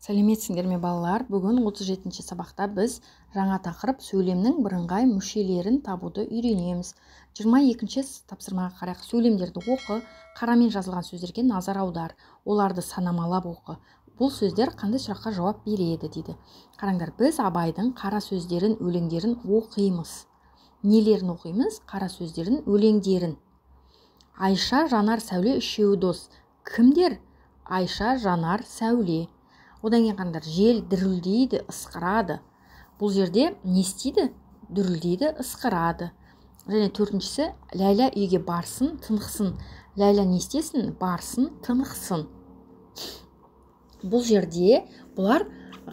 Сәлеметсіңдер ме балалар? Бүгін 37-ші сабақта біз жаңа тақырып сөйлемнің бірыңғай мүшелерін табуды үйренеміз. 22-ші тапсырмаға қарайық. Сөйлемдерді оқы, қарамен жазылған сөздерге назар аудар. Оларды санамалап оқы. Бұл сөздер қандай сұраққа жауап береді дейді. Қараңдар, біз Абайдың қара сөздерін, өлеңдерін оқимыз. Нелерін оқимыз? Қара сөздерін, өлеңдерін. Айша, Жанар, Сәуле үшеуі дос. Кімдер? Айша, Жанар, Сәуле. Одан кейін қаңдар, жел дүрілдейді, ысқырады. Бұл жерде не істейді? Дүрілдейді, ысқырады. Және төртіншісі, Ләйла үйге барсын, тынықсын. Ләйла не істесін? Барсын, тынықсын. Бұл жерде бұлар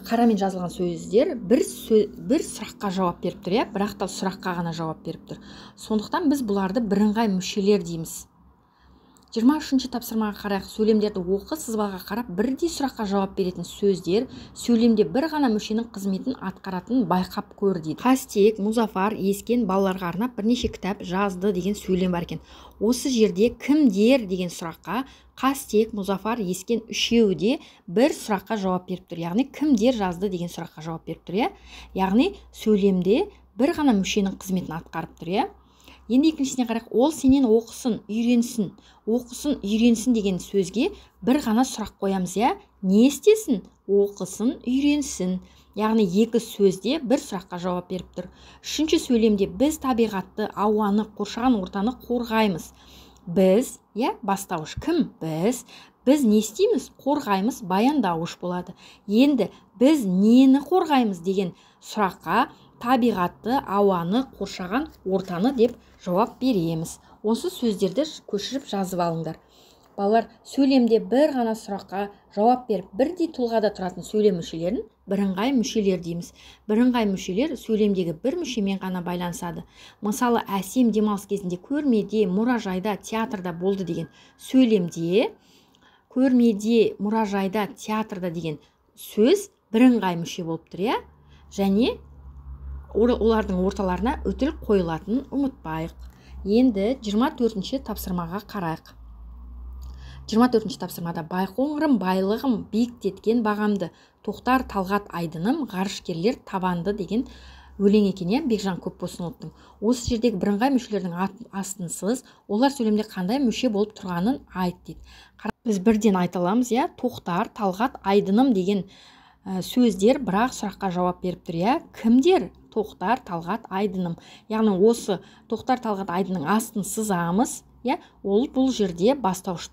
қарамен жазылған сөздер бір сұраққа жауап беріп тұр, бірақ та сұраққа ғана жауап беріп тұр. Сондықтан біз бұларды бірыңғай мүшелер дейміз. 23-ші тапсырмаға қарайық. Сөйлемдерді оқы, сызбаға қарап бірдей сұраққа жауап беретін сөздер сөйлемде бір ғана мүшенің қызметін атқаратынын байқап көр дейді. Қастек, Мұзафар, Ескен балаларға арнап бірнеше кітап жазды деген сөйлем бар екен. Осы жерде кімдер деген сұраққа Қастек, Мұзафар, Ескен үшеуі де бір сұраққа жауап беріп тұр. Яғни кімдер жазды деген сұраққа жауап беріп тұр. Яғни сөйлемде бір ғана мүшенің қызметін атқарып тұр. Енді екіншісіне қарайық. Ол сенен оқысын, үйренсін. Оқысын, үйренсін деген сөзге бір ғана сұрақ қоямыз. Не істесін? Оқысын, үйренсін. Яғни екі сөзде бір сұраққа жауап беріп тұр. Үшінші сөйлемде біз табиғатты, ауаны, қоршаған ортаны қорғаймыз. Біз, бастауыш кім? Біз не істейміз? Қорғаймыз, баяндауыш болады. Енді біз нені қорғаймыз деген сұраққа табиғатты, ауаны, қоршаған ортаны деп жауап береміз. Осы сөздерді көшіріп жазып алыңдар. Балалар, сөйлемде бір ғана сұраққа жауап беріп, бірдей тұлғада тұратын сөйлем мүшелерін бірыңғай мүшелер дейміз. Бірыңғай мүшелер сөйлемдегі бір мүшемен ғана байланысады. Мысалы, Әсем демалыс кезінде көрмеде, мұражайда, театрда болды деген сөйлемде, көрмеде, мұражайда, театрда деген сөз бірыңғай мүше болып тұр, және олардың орталарына үтіл қойылатынын ұмытпайық. Енді 24-ші тапсырмаға қарайық. 24-ші тапсырмада байқоңырым, байлығым, биіктеткен бағамды, тоқтар, талғат, айдыным, ғарышкерлер табанды деген өлең екен. Бекжан Көпбосыновтың. Осы жердегі бірыңғай мүшелердің астынсыз олар сөйлемде қандай мүше болып тұрғанын айт дейді. Біз бірден айта аламыз, тоқтар, талғат, айдыным деген сөздер бірақ сұраққа жауап беріп тұр. Кімдер? Тоқтар, талғат, айдыным. Яғни осы тоқтар, талғат, айдының астын сызамыз. Ол бұл жерде бастауыш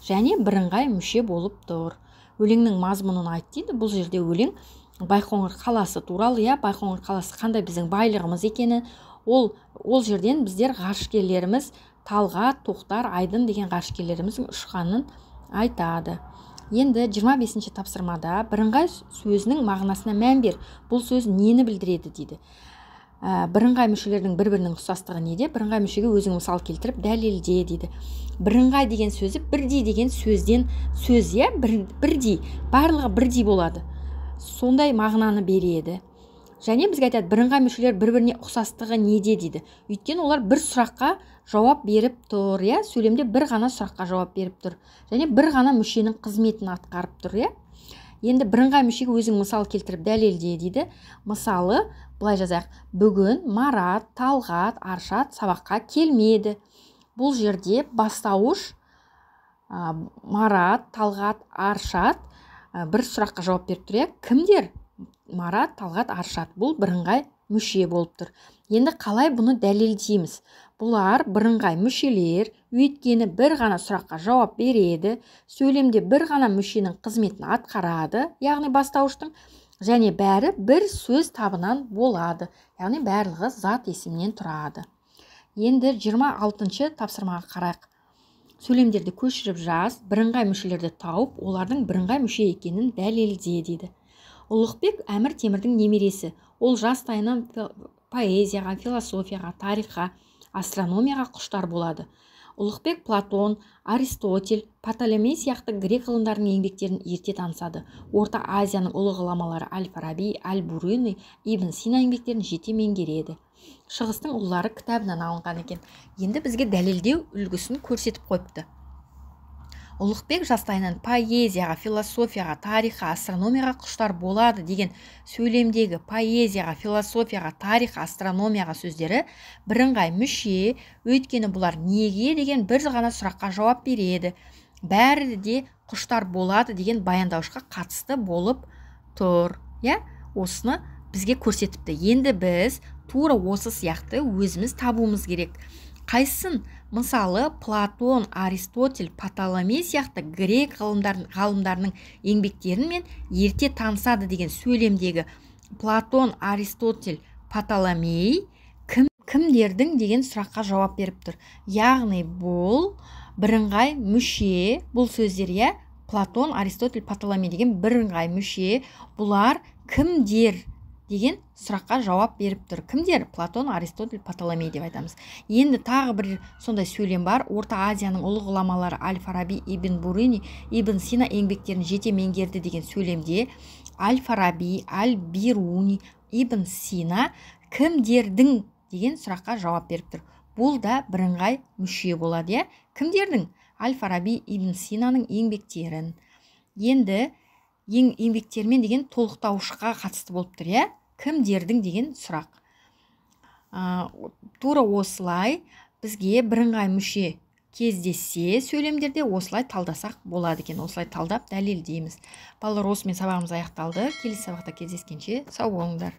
және бірыңғай мүше болып тұр. Өлеңнің мазмұнын айт дейді. Бұл жерде өлең Байқоңыр қаласы туралы, Байқоңыр қаласы қандай біздің байлығымыз екені, ол жерден біздер ғарышкерлеріміз талғат, тоқтар, айдын деген ғарышкерлеріміздің ұшқанын айтады. Енді 25-ші тапсырмада бірыңғай сөзінің мағынасына мән бер. Бұл сөз нені білдіреді дейді. Бірыңғай мүшелердің бір-бірінің ұқсастығы неде? Бірыңғай мүшеге өзің мысал келтіріп дәлелде дейді. Бірыңғай деген сөзі бірдей деген сөзден сөз, бірдей, барлығы бірдей болады. Сондай мағынаны береді. Және бізге айтады, бірыңғай мүшелер бір-біріне ұқсастығы неде дейді. Өйткені олар бір сұраққа жауап беріп тұр, сөйлемде бір ғана сұраққа жауап беріп тұр. Және бір ғана мүшенің қызметін атқарып тұр, Енді бірыңғай мүшеге өзің мысал келтіріп дәлелде дейді. Мысалы, былай жазайық. Бүгін Марат, Талғат, Аршат сабаққа келмеді. Бұл жерде бастауыш Марат, Талғат, Аршат бір сұраққа жауап беріп тұр, Кімдер? Марат, Талғат, Аршат. Бұл бірыңғай мүше болып тұр. Енді қалай бұны дәлелдейміз? Бұлар бірыңғай мүшелер, өйткені бір ғана сұраққа жауап береді, сөйлемде бір ғана мүшенің қызметін атқарады, яғни бастауыштың, және бәрі бір сөз табынан болады, яғни барлығы зат есімнен тұрады. Енді 26-ші тапсырмаға қарайық. Сөйлемдерді көшіріп жаз, бірыңғай мүшелерді тауып, олардың бірыңғай мүше екенін дәлелде дейді. Ұлықбек Әмір Темірдің немересі. Ол жастайынан поэзияға, философияға, тарихқа, астрономияға құштар болады. Ұлықбек Платон, Аристотель, Птолемей сияқты грек ғылымдарының еңбектерін ерте танысады. Орта Азияның ұлы ғұламалары Әл-Фараби, Әл-Буруни, Ибн Сина еңбектерін жете меңгереді. Шығыстың ұлылары кітабынан алынған екен. Енді бізге дәлелдеу үлгісін көрсетіп қойыпты. Ұлықбек жастайынан поэзияға, философияға, тарихқа, астрономияға құштар болады деген сөйлемдегі поэзияға, философияға, тарихқа, астрономияға сөздері бірыңғай мүше, өйткені бұлар неге деген бір ғана сұраққа жауап береді. Бәрі де құштар болады деген баяндаушыға қатысты болып тұр. Осыны бізге көрсетіпті. Енді біз тура осы сияқты өзіміз табуымыз керек. Қайсын? Мысалы, Платон, Аристотель, Птоломей сияқты грек ғалымдарының еңбектерін мен ерте танысады деген сөйлемдегі Платон, Аристотель, Птоломей кімдердің деген сұраққа жауап беріп тұр. Яғни бұл бірыңғай мүше, бұл сөздер, Платон, Аристотель, Птоломей деген бірыңғай мүше, бұлар кімдер деген сұраққа жауап беріп тұр. Кімдер? Платон, Аристотель, Птоломей деп айтамыз. Енді тағы бір сондай сөйлем бар. Орта Азияның ұлы ғұламалары Аль-Фараби, Ибн Буруни, Ибн Сина еңбектерін жете меңгерді деген сөйлемде Аль-Фараби, Аль-Бируни, Ибн Сина кімдердің деген сұраққа жауап беріп тұр. Бұл да бірыңғай мүше болады. Кімдердің? Аль-Фараби, Ибн Синаның еңбектерін. Енді еңбектермен деген толықтаушыға қатысты болып тұр. Кімдердің деген сұрақ. Тура осылай бізге бірыңғай мүше кездессе сөйлемдерде осылай талдасақ болады екен. Осылай талдап дәлелдейміз. Балалар, осымен сабағымыз аяқталды. Келесі сабақта кездескенше сау болыңдар.